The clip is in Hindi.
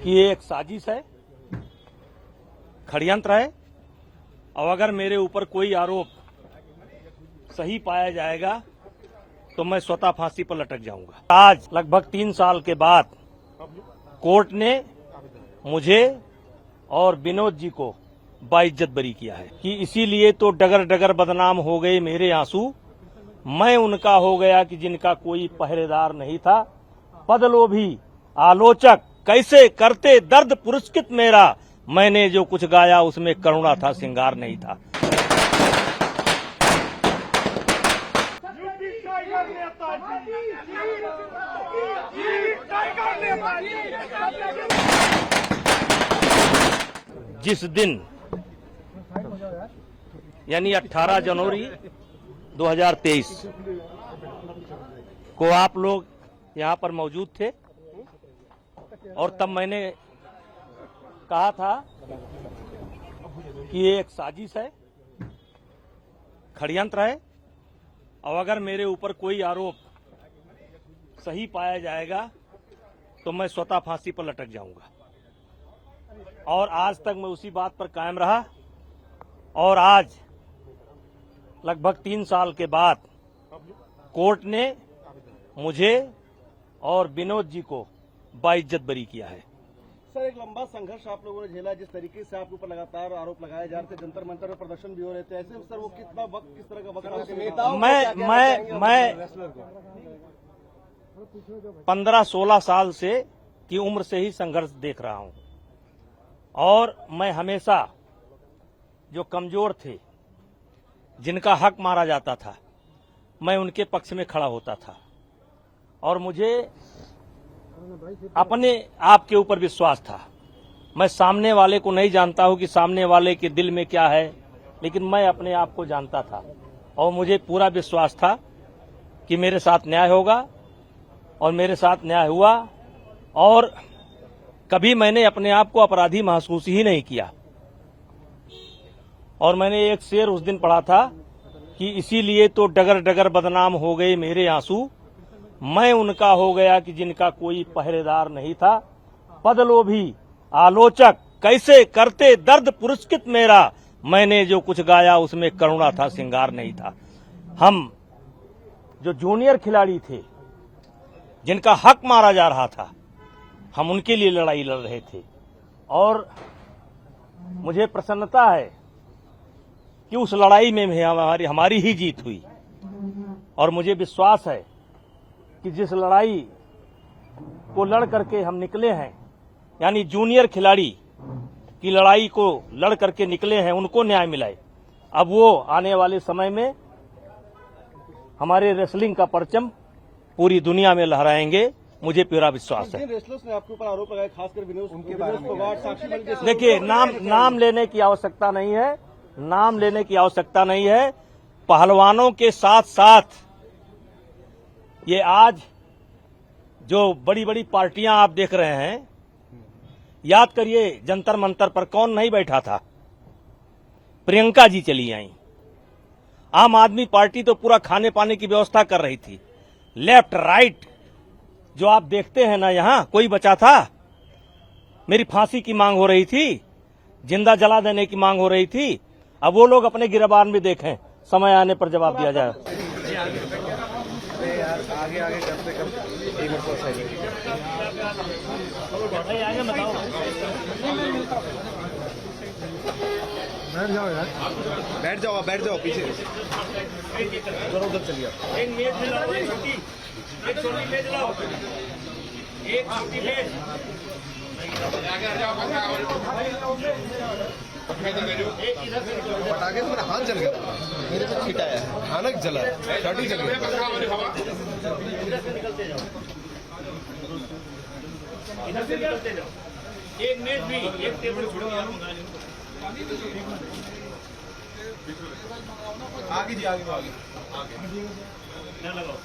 कि ये एक साजिश है, षड्यंत्र है और अगर मेरे ऊपर कोई आरोप सही पाया जाएगा तो मैं स्वतः फांसी पर लटक जाऊंगा। आज लगभग 3 साल के बाद कोर्ट ने मुझे और विनोद जी को बाइज्जत बरी किया है कि इसीलिए तो डगर डगर बदनाम हो गए मेरे आंसू, मैं उनका हो गया कि जिनका कोई पहरेदार नहीं था। पदलोभी आलोचक कैसे करते दर्द पुरस्कृत मेरा, मैंने जो कुछ गाया उसमें करुणा था, श्रृंगार नहीं था। जिस दिन यानी 18 जनवरी 2023 को आप लोग यहाँ पर मौजूद थे और तब मैंने कहा था कि ये एक साजिश है, षड्यंत्र है और अगर मेरे ऊपर कोई आरोप सही पाया जाएगा तो मैं स्वतः फांसी पर लटक जाऊंगा। और आज तक मैं उसी बात पर कायम रहा और आज लगभग 3 साल के बाद कोर्ट ने मुझे और विनोद जी को बाइज्जत बरी किया है। सर, एक लंबा संघर्ष आप लोगों ने झेला, जिस तरीके से आपके ऊपर लगातार आरोप लगाए जा रहे थे, जंतर मंतर में प्रदर्शन भी हो रहे थे, ऐसे सर वो कितना वक्त, किस तरह का वक्त नेताओं मैं 15-16 साल से की उम्र से ही संघर्ष देख रहा हूं और मैं हमेशा जो कमजोर थे, जिनका हक मारा जाता था, मैं उनके पक्ष में खड़ा होता था और मुझे अपने आप के ऊपर विश्वास था। मैं सामने वाले को नहीं जानता हूं कि सामने वाले के दिल में क्या है, लेकिन मैं अपने आप को जानता था और मुझे पूरा विश्वास था कि मेरे साथ न्याय होगा और मेरे साथ न्याय हुआ और कभी मैंने अपने आप को अपराधी महसूस ही नहीं किया। और मैंने एक शेर उस दिन पढ़ा था कि इसीलिए तो डगर डगर बदनाम हो गए मेरे आंसू, मैं उनका हो गया कि जिनका कोई पहरेदार नहीं था। पदलोभी आलोचक कैसे करते दर्द पुरस्कृत मेरा, मैंने जो कुछ गाया उसमें करुणा था, श्रृंगार नहीं था। हम जो जूनियर खिलाड़ी थे, जिनका हक मारा जा रहा था, हम उनके लिए लड़ाई लड़ रहे थे और मुझे प्रसन्नता है कि उस लड़ाई में हमारी ही जीत हुई और मुझे विश्वास है कि जिस लड़ाई को लड़ करके हम निकले हैं, यानी जूनियर खिलाड़ी की लड़ाई को लड़ करके निकले हैं, उनको न्याय मिलाए। अब वो आने वाले समय में हमारे रेसलिंग का परचम पूरी दुनिया में लहराएंगे, मुझे पूरा विश्वास है। रेसलर्स ने आपके ऊपर आरोप लगाए, खासकर विनोद फोगाट, साक्षी मलिक। देखिए, नाम लेने की आवश्यकता नहीं है, नाम लेने की आवश्यकता नहीं है। पहलवानों के साथ साथ ये आज जो बड़ी बड़ी पार्टियां आप देख रहे हैं, याद करिए जंतर मंतर पर कौन नहीं बैठा था? प्रियंका जी चली आई। आम आदमी पार्टी तो पूरा खाने पाने की व्यवस्था कर रही थी। लेफ्ट राइट जो आप देखते हैं ना, यहां कोई बचा था? मेरी फांसी की मांग हो रही थी, जिंदा जला देने की मांग हो रही थी। अब वो लोग अपने गिरबान में देखें, समय आने पर जवाब दिया जाए। आगे आगे करते करते एक बताओ। बैठ जाओ पीछे, उधर चलिए। एक मेज मिलाओ, एक छोटी मेज लाओ, एक छोटी मेज। पटाखे से मेरा हाथ जल गया, मेरे पे छिटाया, हानक जला, शर्ट ही जल गया। इधर से निकलते जाओ। एक मेज भी, एक टेबल छोड़ो। आगे जी, आगे लगाओ।